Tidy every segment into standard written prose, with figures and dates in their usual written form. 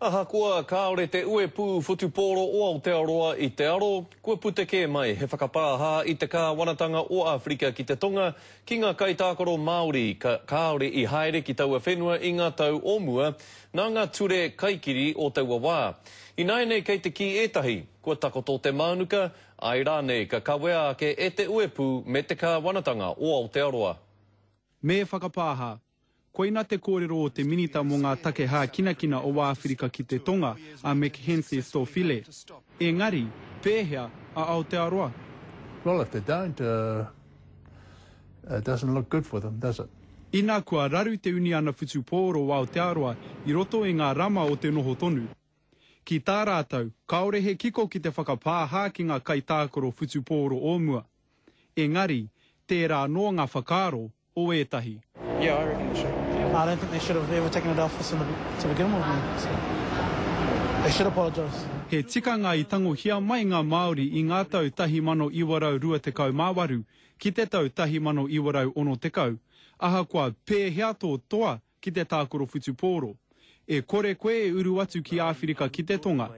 Ahakoa kaore te uepu futuporo o Aotearoa i te aro, kua puteke mai he whakapāha i te kāwanatanga o Afrika ki te tonga ki ngā kaitākaro Māori kaore i haere ki taua whenua i ngā tau o mua nā ngā ture kaikiri o taua wā. I nai nei kei te ki etahi, kua takoto te mānuka, ai rānei ka kawea ake e te uepu me te kāwanatanga o Aotearoa. Me whakapāha. Koina te kōrero o te minita mo ngā take hā kinakina o Afrika ki te tonga a Mackenzie Stofile. Engari, pēhea a Aotearoa. Well, if they don't, it doesn't look good for them, does it? Ina kua raru te uni ana whutupōro o Aotearoa i roto e ngā rama o te noho tonu. Ki tā rātou, kaore he kiko ki te whakapāha ki ngā kaitākaro whutupōro o mua. Engari, tērā no ngā whakaaro o etahi. Yeah, I reckon they should. I don't think they should have ever taken it off to begin with. So they should apologise. He tikanga i tango hia mai ngā Māori i ngā tau 1928 ki te tau 1960. Ahakoa pēhea tō toa ki te tākoro whutupōro. E kore koe e uru atu ki Āwhirika ki te tonga.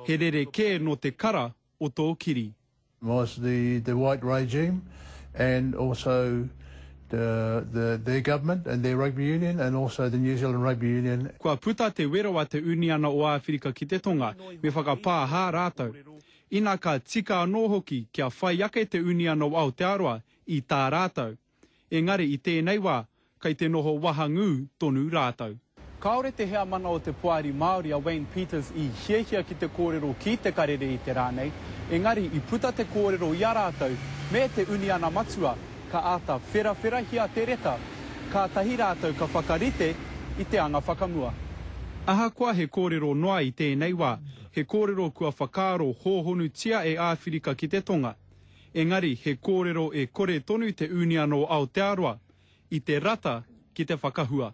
He rere kē no te kara o tō kiri. Was the white regime and also their government and their rugby union and also the New Zealand Rugby Union. Kua puta te wero a te uniana o Āwhirika ki te tonga me whakapā hā rātou. Ina ka tika anō hoki kia whai ake te uniana o Aotearoa i tā rātou. Engari i tēnei wā, kai te noho wahangū tonu rātou. Kaore te hea mana o te puari Māori a Wayne Peters i hiehia ki te kōrero ki te karere i te rānei. Engari i puta te kōrero i a rātou me te uniana matua ka ata whera hia te reta, ka tahi rātou ka whakarite i te anga whakamua. Ahakoa he kōrero noa i tēnei wā, he kōrero kua whakaaro hōhonu tia e Āwhirika ki te tonga. Engari he kōrero e kore tonu te uniana o Aotearoa i te rata ki te whakahua.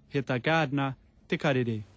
He tā Gardner, te karere.